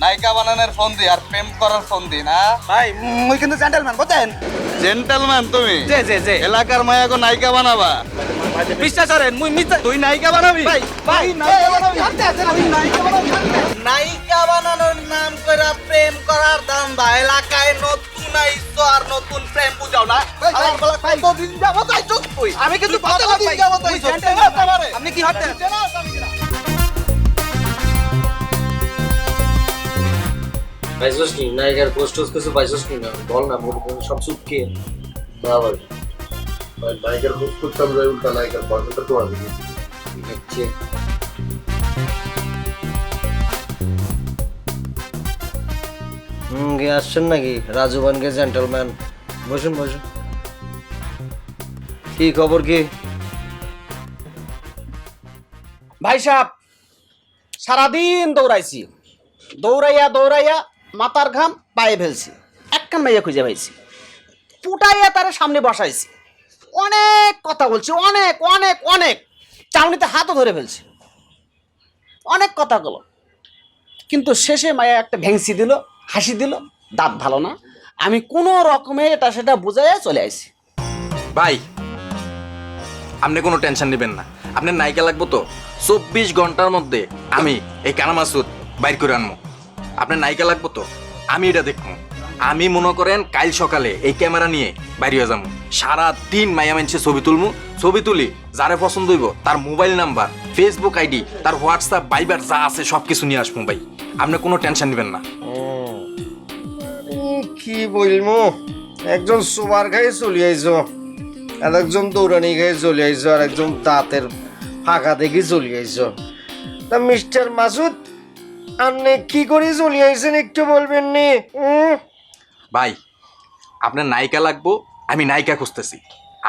নায়িকা বানানোর ফোন দি আর প্রেম করার ফোন দি না। ভাই মুই কিন্তু জেন্টলম্যান, বুঝছেন? জেন্টলম্যান তুমি? যে এলাকার মায়াকে নায়িকা বানাবা? বিশ্বাস করেন, মুই মিথ্যা। তুই নায়িকা বানাবি? ভাই নায়িকা বানাবি? নায়িকা বানানোর নাম করে প্রেম করার দাম বা এলাকায় নতুন আইছো আর নতুন প্রেম বুঝাও না। কতদিন যাবত আইছো তুই? আমি কিন্তু কতদিন যাবত আইছো? আপনি কি হতে? পাইছস নি নায়িকার পোস্ট কিছু পাইছস নি? না বল না, মোর সব চুপকে বাবা। নায়িকার খোঁজ করতাম, উল্টা নায়িকার পয়সাটা তোমার দিকে। দেখছি কে আসছেন নাকি? রাজুবানকে জেন্টলম্যান, বসুন বসুন। কি খবর কি? ভাই সাহেব, সারাদিন দৌড়াইছি, দৌড়াইয়া দৌড়াইয়া মাথার ঘাম পায়ে ফেলছি, একখান মাইয়া খুঁজে পাইছি, পুটাইয়া তার সামনে বসাইছি, অনেক কথা বলছি, অনেক অনেক অনেক, চাউনিতে হাতও ধরে ফেলছি, অনেক কথা বলো, কিন্তু শেষে মায়া একটা ভেংসি দিল, হাসি দিল, দাঁত ভালো না। আমি কোনো রকমে এটা সেটা বুঝাইয়া চলে আসি। ভাই আপনি কোনো টেনশন নেবেন না, আপনার নায়িকা লাগবো তো 24 ঘন্টার মধ্যে আমি এই কানা মাসুদ বাইর করে আনবো। আপনার নায়িকা লাগবো তো আমি এটা দেখবো। আমি মনে করেন কাল সকালে এই ক্যামেরা নিয়ে বাইরে হয়ে যাবো, সারাদিন মাইয়া মানুষের ছবি তুলবো, ছবি তুলি যারে পছন্দ হইব তার মোবাইল নাম্বার, ফেসবুক আইডি, তার হোয়াটসঅ্যাপ, ভাইবার যা আছে সব কিছু নিয়ে আসবো ভাই। আপনি কোনো টেনশন নেবেন না। কি বলবো, একজন সুবার খাই চলে আইছো, আর একজন দৌড়ানি খাই চলে আইছো, আর একজন দাঁতের ফাঁকা দেখে চলে আইছো। তা মিস্টার মাসুদ, আপনি কি করে চলে আইছেন একটু বলবেন নি? ভাই আপনার নায়িকা লাগবো, আমি নায়িকা খুঁজতেছি,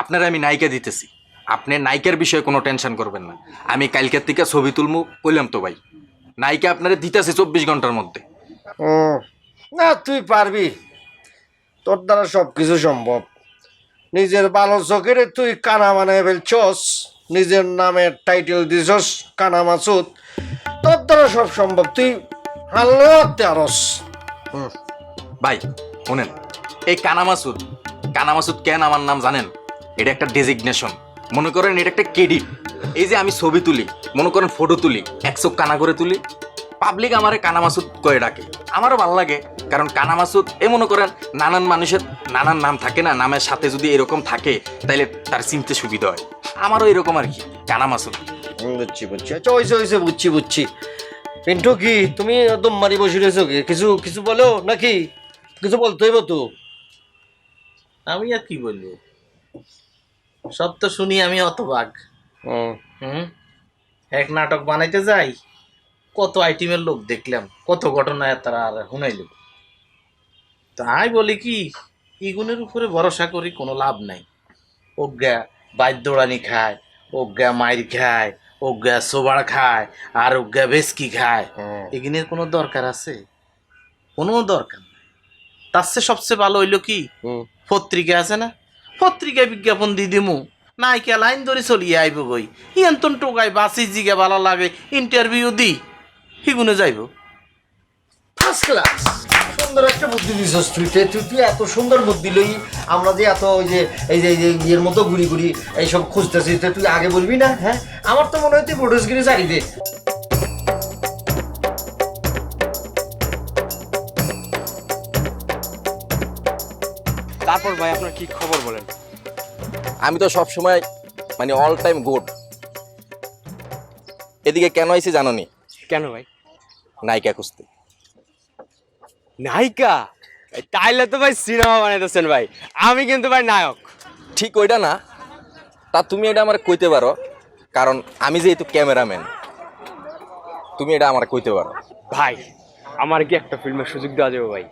আপনারা আমি নায়িকা দিতেছি। আপনি নায়িকার বিষয়ে কোনো টেনশন করবেন না। আমি কালকের থেকে ছবি তুলবো কইলাম তো ভাই, নায়িকা আপনারা দিতেছি 24 ঘন্টার মধ্যে। না তুই পারবি, তোর দ্বারা সব কিছু সম্ভব। নিজের ভালো চোখের তুই কানা বানায় ফেলছস, নিজের নামের টাইটেল দিছস কানা মাসুদ, তোর দ্বারা সব সম্ভব, তুই হালতে আরস। ভাই শোনেন, এই কানা মাসুদ কেন আমার নাম জানেন? এটা একটা ডেজিগনেশন, মনে করেন এটা একটা ক্রেডিট। এই যে আমি ছবি তুলি, মনে করেন ফটো তুলি, 1 চোখ কানা করে তুলি, পাবলিক আমারে কানা মাসুদ করে ডাকে, আমারও ভালো লাগে। কারণ কানা মাসুদ মনে করেন নানান মানুষের নানান নাম থাকে না, নামের সাথে যদি এরকম থাকে তাহলে তার চিনতে সুবিধা হয়। আমারও এরকম আর কি, কানা মাসুদ। বুঝছি বুঝছি, আচ্ছা হয়েছে বুঝছি। পিন্টু কি তুমি একদম মারি বসে রয়েছো কি? কিছু বলো নাকি? কিছু বলতে হইব তো। আমি আর কি বলবো, সব তো শুনি আমি হতবাক। এক নাটক বানাইতে যাই, কত আইটেমের লোক দেখলাম, কত ঘটনা তারা আর শুনাইল। তাই বলি কি, ইগুনের উপরে ভরসা করি কোনো লাভ নাই। অজ্ঞা বাইর দৌড়ানি খায়, অজ্ঞা মাইর খায়, অজ্ঞা সোবাড় খায়, আর অজ্ঞা ভেসকি খায়। এগুনের কোনো দরকার আছে? কোনো দরকার নাই। তার চেয়ে সবচেয়ে ভালো হইলো কি, পত্রিকা আছে না, পত্রিকায় বিজ্ঞাপন দিয়ে দিমু, নায়িকা লাইন ধরে চলিয়ে আইব গই, হিয়ন্তন টোকাই বাসি জিগে ভালো লাগে, ইন্টারভিউ দিই, হিগুনে যাইব। ফার্স্ট ক্লাস, সুন্দর একটা বুদ্ধি দিছস তুই। তুই এত সুন্দর বুদ্ধি লই, আমরা যে এত ওই যে ইয়ের মতো ঘুরি এইসব খুঁজতেছি, তুই আগে বলবি না? হ্যাঁ, আমার তো মনে হয় তুই প্রডিউসগিরি জারি দে। তারপর ভাই আপনার কি খবর বলেন? আমি তো সব সময় মানে অল টাইম গুড। এদিকে কেন আইছি জানো নি? কেন ভাই? নায়িকা খুঁজতে। নায়িকা? তাইলে তো ভাই সিনেমা বানাইতেছেন ভাই, আমি কিন্তু ভাই নায়ক। ঠিক ওইটা না, তা তুমি এটা আমার কইতে পারো, কারণ আমি যেহেতু ক্যামেরাম্যান, তুমি এটা আমার কইতে পারো। ভাই আমার কি একটা ফিল্মের সুযোগ দেওয়া যাবে ভাই?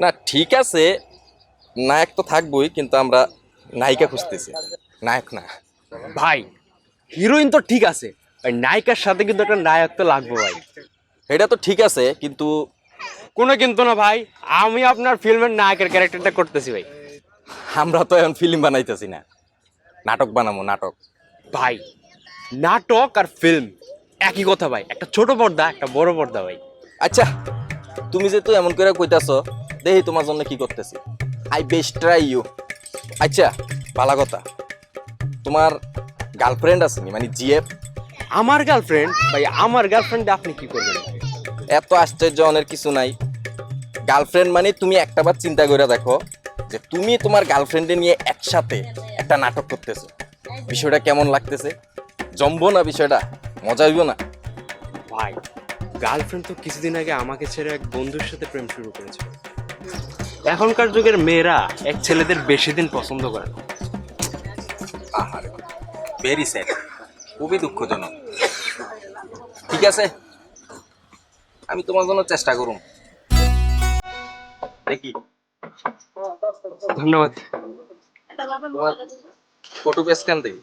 না ঠিক আছে, নায়ক তো থাকবোই, কিন্তু আমরা নায়িকা খুঁজতেছি, নায়ক না। ভাই হিরোইন তো ঠিক আছে ভাই, নায়িকার সাথে কিন্তু একটা নায়ক তো লাগবে ভাই। এটা তো ঠিক আছে, কিন্তু কোনো কিন্তু না ভাই, আমি আপনার ফিল্মের নায়কের ক্যারেক্টারটা করতেছি ভাই। আমরা তো এখন ফিল্ম বানাইতেছি না, নাটক বানাবো, নাটক। ভাই নাটক আর ফিল্ম একই কথা ভাই, একটা ছোট পর্দা একটা বড় পর্দা ভাই। আচ্ছা তুমি যেহেতু এমন করে কইতাছো, দেখি তোমার জন্য কি করতেছি। I best try you. আচ্ছা ভালো কথা, তোমার গার্লফ্রেন্ড আছে নি, মানে জিএফ? আমার গার্লফ্রেন্ড? ভাই আমার গার্লফ্রেন্ড আপনি কি করবেন? এত আশ্চর্য অনেক কিছু নাই। গার্লফ্রেন্ড মানে তুমি একটাবার চিন্তা করে দেখো যে তুমি তোমার গার্লফ্রেন্ডে নিয়ে একসাথে একটা নাটক করতেছো, বিষয়টা কেমন লাগতেছে? জমবো না বিষয়টা? মজা হইব না? ভাই গার্লফ্রেন্ড তো কিছুদিন আগে আমাকে ছেড়ে এক বন্ধুর সাথে প্রেম শুরু করেছে। এখনকার যুগের মেয়েরা এক ছেলেদের বেশি দিন পছন্দ করে না। ভেরি স্যাড, খুবই দুঃখজনক। ঠিক আছে, আমি তোমার জন্য চেষ্টা করুম, দেখি। ধন্যবাদ। তোমার ফটো পেজ কেন দেখি।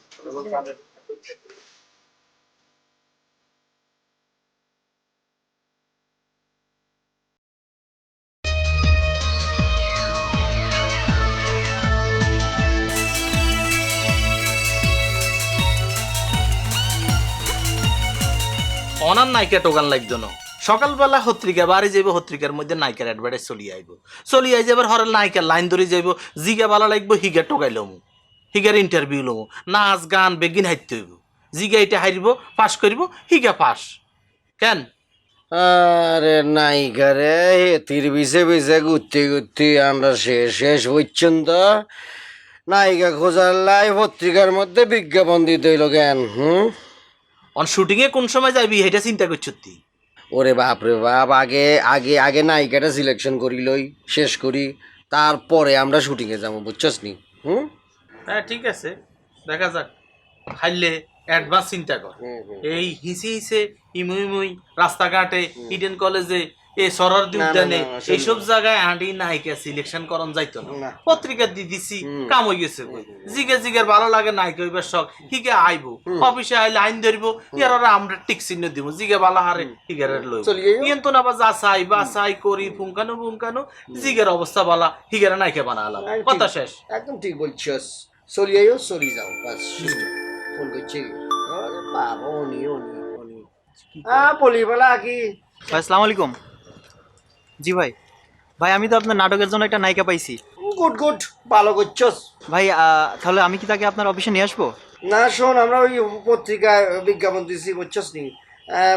অনার নায়িকা টোকান লাগতো না সকালবেলা পত্রিকা বাড়ি যাইব পত্রিকার মধ্যে নায়িকার অ্যাডভার্টাইজ চলিয়ে আইব চলিয়ে আই যাবার হরের নায়িকার লাইন ধরে যাইব জিগা বালা লাগবো হিগা টোকাই লমু হিগার ইন্টারভিউ লমু নাচ গান বেগিন হাইতে হইব জিগা এটা হারিব পাস করিব হিগা পাস কেন আরে নায়িকা রে হেতির বিছে বিছে ঘুরতে ঘুরতে আমরা শেষ পর্যন্ত নায়িকা খোঁজার লাই পত্রিকার মধ্যে বিজ্ঞাপন দিতে হইল কেন? অন শুটিংয়ে কোন সময় যাইবি এটা চিন্তা করছ তুই ওরে বাপ রে বাপ, আগে আগে আগে নায়িকাটা সিলেকশন করি লই, শেষ করি, তারপরে আমরা শুটিংয়ে যাবো, বুঝছস নি? হ্যাঁ ঠিক আছে দেখা যাক খাইলে অ্যাডভান্স চিন্তা কর এই হিসে হিসে ইমুই মুই রাস্তাঘাটে ইডেন কলেজে এ সরোয়ার্দী উদ্যানে এইসব জায়গায় আঁটি নায়িকা সিলেকশন করন যাইতো না পত্রিকা দি দিছি কাম হয়ে গেছে জিগে জিগের ভালো লাগে নায়িকা হইবার শখ হিগে আইবো অফিসে আইলে আইন ধরবো ইয়ার আমরা টিক চিহ্ন দিব জিগে ভালো হারে হিগারের লই কিন্তু না বা যাচাই বাছাই করি ফুঙ্কানো ফুঙ্কানো জিগের অবস্থা ভালো হিগারে নায়িকা বানালাম কথা শেষ। একদম ঠিক বলছিস, চলিয়াইও চলি যাও বাস। ফোন করছে আরে বাবা উনি বলিবেলা কি? ভাই আসসালামু আলাইকুম। জি ভাই, ভাই আমি তো আপনার নাটকের জন্য একটা নায়িকা পাইছি। গুড গুড, ভালো করছস ভাই তাহলে আমি কি তাকে আপনার অফিসে নিয়ে আসবো? না শোন, আমরা ওই পত্রিকায় বিজ্ঞাপন দিছি, বুঝছস নি?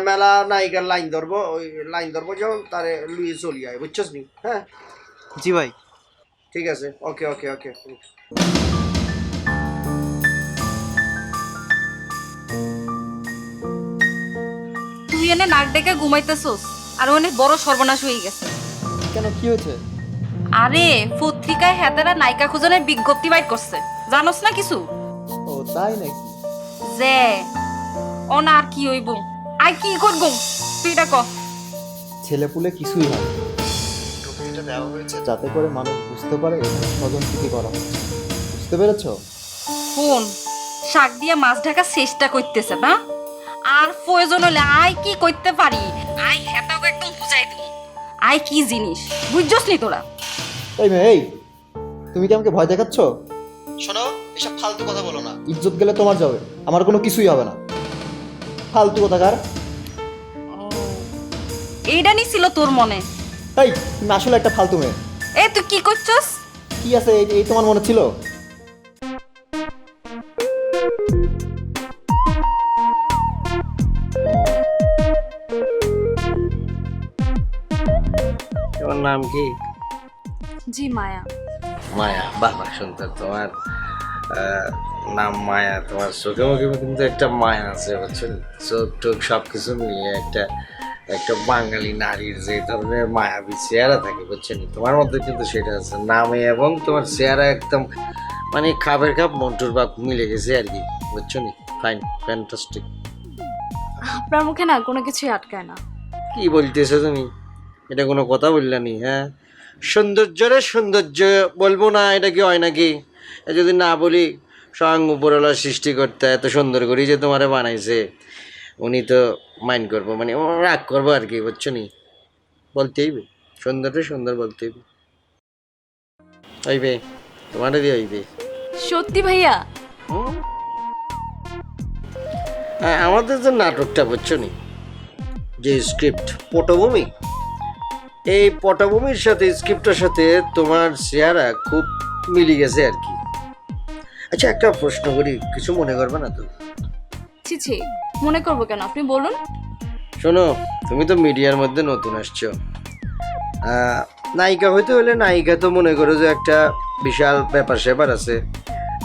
মেলা নায়িকার লাইন ধরবো, ওই লাইন ধরবো যখন তারে লুয়ে চলি আয়, বুঝছস নি? হ্যাঁ জি ভাই ঠিক আছে, ওকে ওকে ওকে। তুই এনে নাক ডেকে ঘুমাইতেছোস আর অনেক বড় সর্বনাশ হয়ে গেছে। কেন কি হয়েছে? আরে পত্রিকায় হেতারা নায়িকা খোঁজনের বিজ্ঞপ্তি বাইর করছে, জানোস না কিছু? ও তাই নাকি? যে অনা আর কি হইব, আই কি করব তুই এটা ক। ছেলেপুলে কিছুই হয়, এটা দেওয়া হয়েছে যাতে করে মানুষ বুঝতে পারে এখানে স্বজনপ্রীতি করা হচ্ছে, বুঝতে পেরেছ? ফোন শাক দিয়ে মাছ ঢাকার চেষ্টা করতেছে না, আর প্রয়োজন হলে আই কি করতে পারি, আই হেতাকে একদম বুঝাই দেব আই কি জিনিস, বুঝছস নি তোরা? এই মেয়ে, এই তুমি কি আমাকে ভয় দেখাচ্ছ? শোনো, এসব ফালতু কথা বলো না, ইজ্জত গেলে তোমার যাবে, আমার কোনো কিছুই হবে না। ফালতু কথাকার। এইটা নি ছিল তোর মনে? এই তুমি আসলে একটা ফালতু মেয়ে। এই তুই কি করছস? কি আছে এই তোমার মনে ছিল? তোমার নাম কি? জি মায়া। মায়া, বাবা সুন্দর তোমার নাম মায়া। তোমার চোখে মুখে কিন্তু একটা মায়া আছে, বুঝছেন? চোখ টোক সব কিছু মিলিয়ে একটা একটা বাঙালি নারীর যে ধরনের মায়াবী চেহারা থাকে, বুঝছেন? তোমার মধ্যে কিন্তু সেটা আছে, নামে এবং তোমার চেহারা একদম মানে খাপের খাপ মন্টুর বাপ মিলে গেছে আর কি, বুঝছেন? Fine, fantastic. আপনার মুখে না কোনো কিছুই আটকায় না। কি বলতেছো তুমি? এটা কোনো কথা বললা নি? হ্যাঁ, সৌন্দর্যরে সৌন্দর্য বলবো না, এটা কি হয় নাকি? যদি না বলি স্বয়ং উপরওয়ালা সৃষ্টি করতে এত সুন্দর করেই যে তোমারে বানাইছে, উনি তো মাইন্ড করবো, মানে রাগ করবো আর কি, বুঝছো নি? বলতেই সৌন্দর্য সুন্দর বলতেই হইবে, তোমারে দিয়ে হইবে। সত্যি ভাইয়া? হ্যাঁ, আমাদের যে নাটকটা, বুঝছো নি, যে স্ক্রিপ্ট পটভূমি, এই পটভূমির সাথে স্ক্রিপ্টের সাথে তোমার চেহারা খুব মিলে গেছে আর কি। আচ্ছা একটা প্রশ্ন করি, কিছু মনে করবে না তো? ছি ছি, মনে করবো কেন, আপনি বলুন। শোনো, তুমি তো মিডিয়ার মধ্যে নতুন আসছো, নায়িকা হইতে হলে নায়িকা তো মনে করো যে একটা বিশাল ব্যাপার স্যাপার আছে।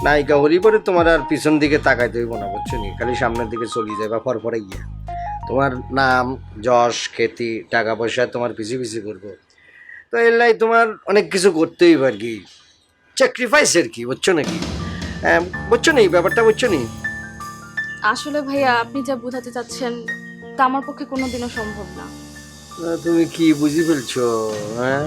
নায়িকা হলেই পরে তোমার আর পিছন দিকে তাকাইতে হইব না, বুঝছো নি? খালি সামনের দিকে চলে যায় বা পরে গিয়া তোমার নাম যশ খ্যাতি টাকা পয়সা তোমার পিছিয়ে পিছিয়ে করবো, তো এর লাই তোমার অনেক কিছু করতেই আর কি, স্যাক্রিফাইস আর কি, বুঝছো নাকি? বুঝছো নি ব্যাপারটা, বুঝছো নি? আসলে ভাইয়া আপনি যা বোঝাতে চাচ্ছেন তা আমার পক্ষে কোনোদিনও সম্ভব না। তুমি কি বুঝি ফেলছো? হ্যাঁ,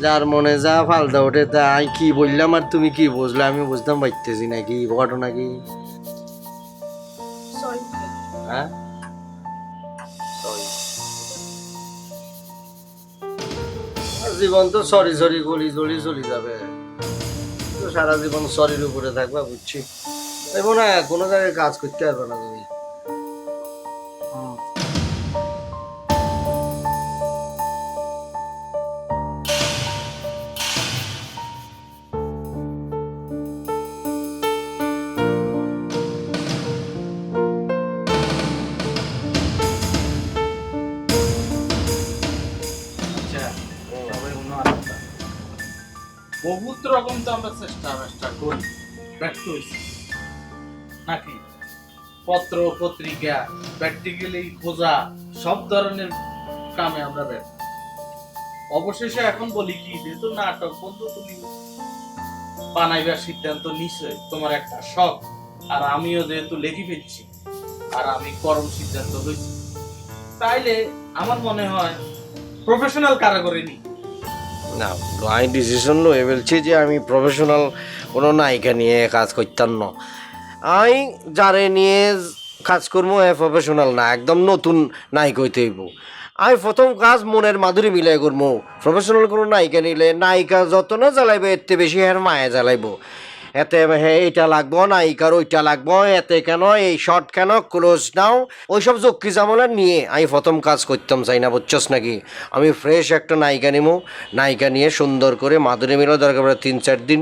যার মনে যা ফালদা ওঠে তা আমি কি বললাম আর তুমি কি বুঝলে, আমি বুঝতাম পারতেছি নাকি ঘটনা কি? হ্যাঁ জীবন তো সরি সরি গলি গলি চলে যাবে, তো সারা জীবন সরির উপরে থাকবা, বুঝছি? না কোনো জায়গায় কাজ করতে পারবে না তুমি। রকম তো আমরা চেষ্টা করি, ব্যর্থ হয়েছি নাকি? পত্র পত্রিকা প্র্যাকটিক্যালি খোঁজা সব ধরনের কামে আমরা ব্যর্থ। অবশেষে এখন বলি কি, যেহেতু নাটক বন্ধু তুমি বানাইবার সিদ্ধান্ত নিশ্চয় তোমার একটা শখ, আর আমিও যেহেতু লেখি ফেলছি আর আমি কর্ম সিদ্ধান্ত হয়েছি, তাইলে আমার মনে হয় প্রফেশনাল কারাগরে নি। না, আমি ডিসিশন লয়ে বলছি যে আমি প্রফেশনাল কোনো নায়িকা নিয়ে কাজ করতাম না। আমি যারে নিয়ে কাজ করবো এ প্রফেশনাল না, একদম নতুন নায়িকা হইতে হইব। আমি প্রথম কাজ মনের মাধুরী মিলাই করবো। প্রফেশনাল কোনো নায়িকা নিলে নায়িকা যত না জ্বালাইবে এতে বেশি হ্যাঁ মায়া জ্বালাইব। এতে হ্যাঁ এইটা লাগবো, নায়িকার ওইটা লাগবো, এতে কেন, এই শর্ট কেন, ক্লোজ নাও, ওইসব যক্ষি জামলা নিয়ে আমি প্রথম কাজ করতাম চাই না, বুঝছস নাকি? আমি ফ্রেশ একটা নায়িকা নিবো, নায়িকা নিয়ে সুন্দর করে মাধুরী মিলে দরকার পড়ে 3-4 দিন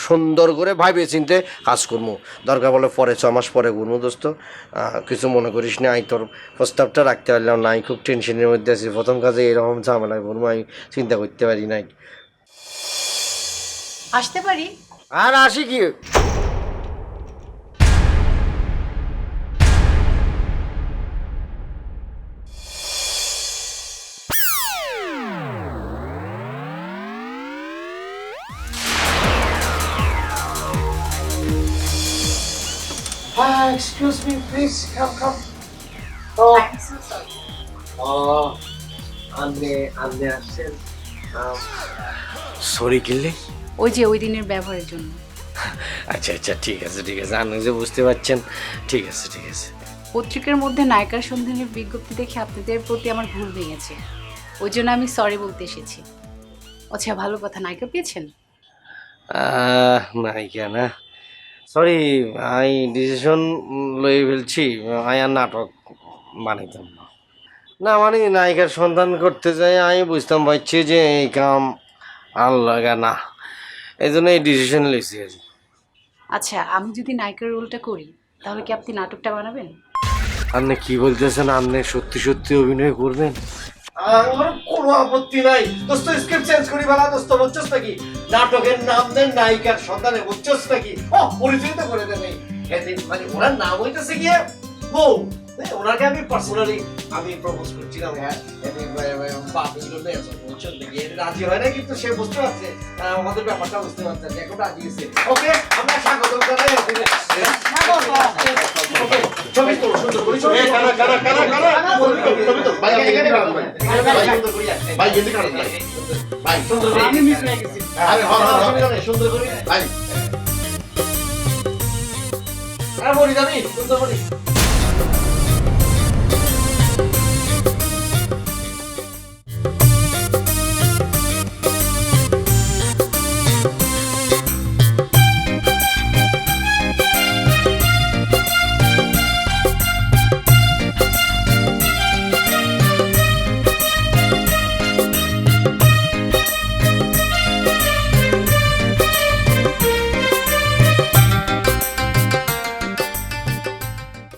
সুন্দর করে ভাবে চিনতে কাজ করবো। দরকার বলে পরে 6 মাস পরে করবো। দোস্ত কিছু মনে করিস না, আমি তোর প্রস্তাবটা রাখতে পারলাম না, আমি খুব টেনশনের মধ্যে আছি। প্রথম কাজে এরকম ঝামেলায় বলবো আমি চিন্তা করতে পারি নাই। আসতে পারি? আর আসি কি, excuse me please, come. Oh, I'm so sorry. আপনি আসছেন? সরি কিনলে? ওই যে ওই দিনের ব্যবহারের জন্য। আচ্ছা ঠিক আছে আপনি যে বুঝতে পারছেন, ঠিক আছে। পত্রিকার মধ্যে নায়িকার সন্ধানের বিজ্ঞপ্তি দেখে আপনাদের প্রতি আমার ভুল ভেঙেছে, ওই জন্য আমি সরি বলতে এসেছি। আচ্ছা, ভালো কথা, নায়িকা পেয়েছেন? নায়িকা না, সরি, আমি ডিসিশন লয়ে ফেলছি, আমি আর নাটক বানাইতাম না। মানে নায়িকার সন্ধান করতে যাই আমি বুঝতাম পারছি যে এই কাম আর লাগা না, এই জন্য এই ডিসিশন লইছি। আচ্ছা, আমি যদি নায়িকার রোলটা করি তাহলে কি আপনি নাটকটা বানাবেন? আপনি কি বলতেছেন? আপনি সত্যি অভিনয় করবেন? আমার কোনো আপত্তি নাই দোস্ত, স্ক্রিপ্ট চেঞ্জ করি বালা দোস্ত, বুঝছস নাকি? নাটকের নাম দেন নায়িকার সন্ধানে, বুঝছস নাকি? পরিচিত করে দেবে এতে, মানে ওনার নাম হইতেছে গিয়ে বউ। ওনাকে আমি পার্সোনালি আমি প্রপোজ করছিলাম, হ্যাঁ রাজি হয় না, কিন্তু সে বুঝতে পারছে, আমাদের ব্যাপারটা বুঝতে পারছে, এখন রাজি হয়েছে। ওকে, আমরা স্বাগত জানাই। ছবি তো সুন্দর করে ছবি সুন্দর করে সুন্দর করে